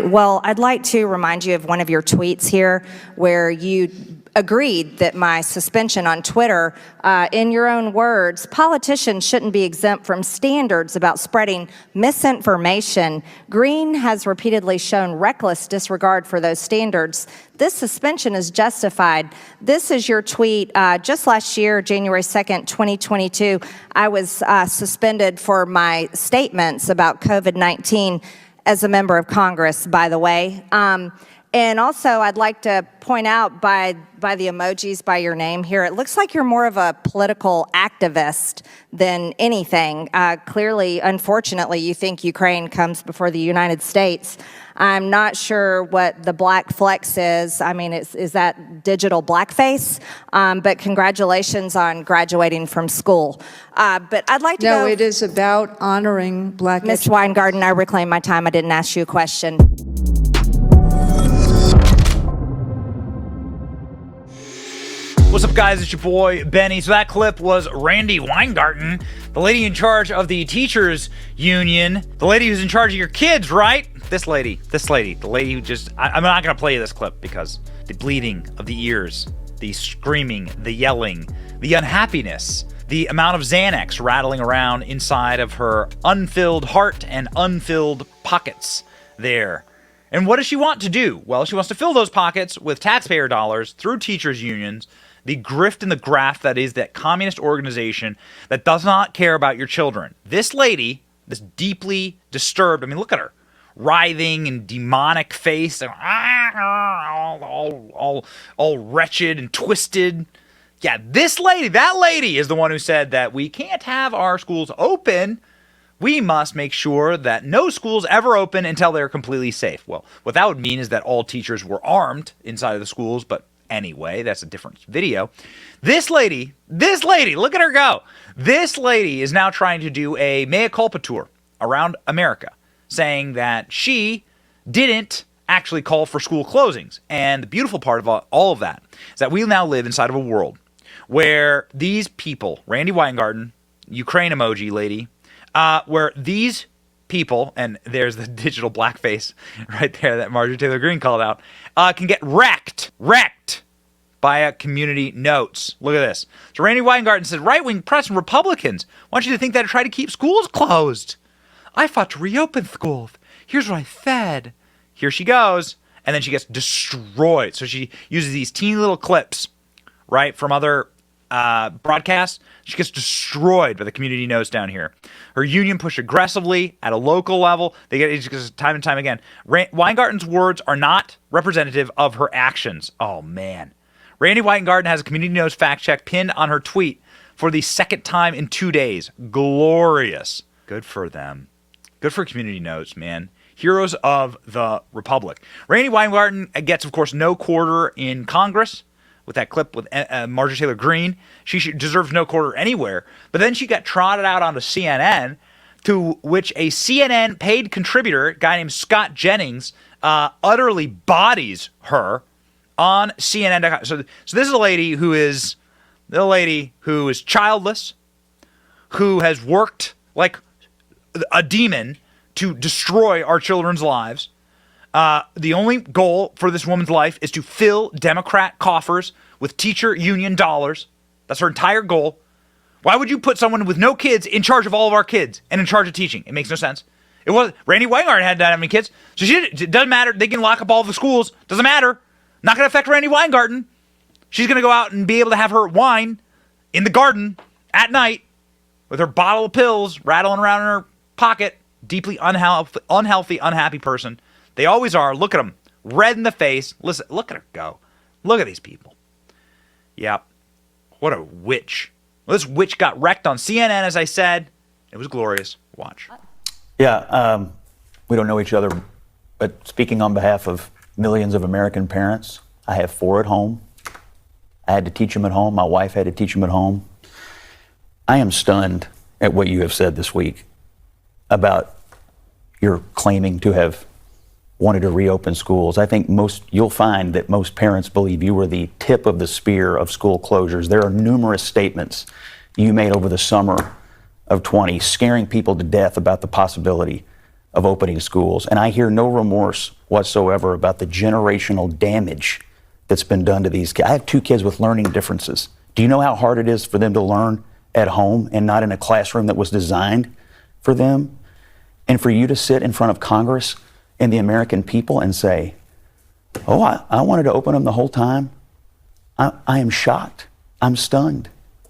Well, I'd like to remind you of one of your tweets here where you agreed that my suspension on Twitter, in your own words, politicians shouldn't be exempt from standards about spreading misinformation. Green has repeatedly shown reckless disregard for those standards. This suspension is justified. This is your tweet. Just last year, January 2nd, 2022, I was suspended for my statements about COVID-19 as a member of Congress, by the way. And also, I'd like to point out by the emojis, by your name here, it looks like you're more of a political activist than anything. Clearly, unfortunately, you think Ukraine comes before the United States. I'm not sure what the black flex is. I mean, is that digital blackface? But congratulations on graduating from school. But I'd like to No, it is about honoring black Ms. Weingarten, I reclaim my time. I didn't ask you a question. What's up, guys? It's your boy, Benny. So that clip was Randy Weingarten, the lady in charge of the teachers union, the lady who's in charge of your kids, right? This lady, the lady who just, I'm not going to play you this clip because the bleeding of the ears, the screaming, the yelling, the unhappiness, the amount of Xanax rattling around inside of her unfilled heart and unfilled pockets there. And what does she want to do? Well, she wants to fill those pockets with taxpayer dollars through teachers unions, the grift and the graft that is that communist organization that does not care about your children. This lady, this deeply disturbed, I mean, look at her, writhing and demonic face, and all wretched and twisted. Yeah, this lady, that lady is the one who said that we can't have our schools open. We must make sure that no schools ever open until they're completely safe. Well, what that would mean is that all teachers were armed inside of the schools, but anyway, that's a different video. This lady, look at her go. This lady is now trying to do a mea culpa tour around America, saying that she didn't actually call for school closings. And the beautiful part of all of that is that we now live inside of a world where these people, Randy Weingarten, Ukraine emoji lady, where these people, and there's the digital blackface right there that Marjorie Taylor Green called out, can get wrecked by community notes. Look at this. So Randy Weingarten said, right-wing press and Republicans want you to think that I try to keep schools closed. I fought to reopen schools. Here's what I said. Here she goes. And then she gets destroyed. So she uses these teeny little clips, right, from other broadcasts. She gets destroyed by the community notes down here. Her union pushed aggressively at a local level. They get it time and time again. Weingarten's words are not representative of her actions. Oh, man. Randy Weingarten has a community notes fact check pinned on her tweet for the second time in 2 days. Glorious. Good for them. Good for community notes, man. Heroes of the Republic. Randy Weingarten gets, of course, no quarter in Congress with that clip with Marjorie Taylor Green. She deserves no quarter anywhere. But then she got trotted out onto CNN, to which a CNN paid contributor, a guy named Scott Jennings, utterly bodies her on CNN.com. So this is a lady who is childless, who has worked like a demon to destroy our children's lives. The only goal for this woman's life is to fill Democrat coffers with teacher union dollars. That's her entire goal. Why would you put someone with no kids in charge of all of our kids and in charge of teaching? It makes no sense. It was Randy Weingarten had that many kids, so it doesn't matter. They can lock up all the schools. Doesn't matter. Not going to affect Randy Weingarten. She's going to go out and be able to have her wine in the garden at night with her bottle of pills rattling around in her pocket. Deeply unhealthy, unhappy person. They always are. Look at them. Red in the face. Listen, look at her go. Look at these people. Yep. What a witch. Well, this witch got wrecked on CNN, as I said. It was glorious. Watch. Yeah, we don't know each other, but speaking on behalf of millions of American parents, I have 4 at home. I had to teach them at home. My wife had to teach them at home. I am stunned at what you have said this week about your claiming to have wanted to reopen schools. I think you'll find that most parents believe you were the tip of the spear of school closures. There are numerous statements you made over the summer of 20, scaring people to death about the possibility of opening schools. And I hear no remorse whatsoever about the generational damage that's been done to these kids. I have 2 kids with learning differences. Do you know how hard it is for them to learn at home and not in a classroom that was designed for them? And for you to sit in front of Congress and the American people and say, oh, I wanted to open them the whole time. I am shocked. I'm stunned.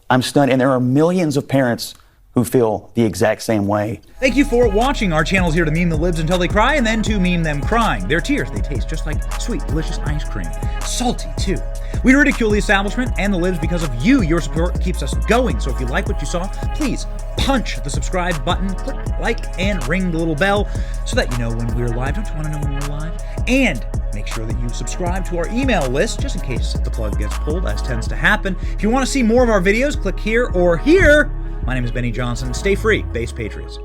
I'm stunned. And there are millions of parents who feel the exact same way. Thank you for watching. Our channel is here to meme the libs until they cry and then to meme them crying. Their tears, they taste just like sweet, delicious ice cream. Salty, too. We ridicule the establishment and the libs because of you. Your support keeps us going. So if you like what you saw, please punch the subscribe button, click like, and ring the little bell so that you know when we're live. Don't you want to know when we're live? And make sure that you subscribe to our email list just in case the plug gets pulled, as tends to happen. If you want to see more of our videos, click here or here. My name is Benny Johnson. Stay free, Base Patriots.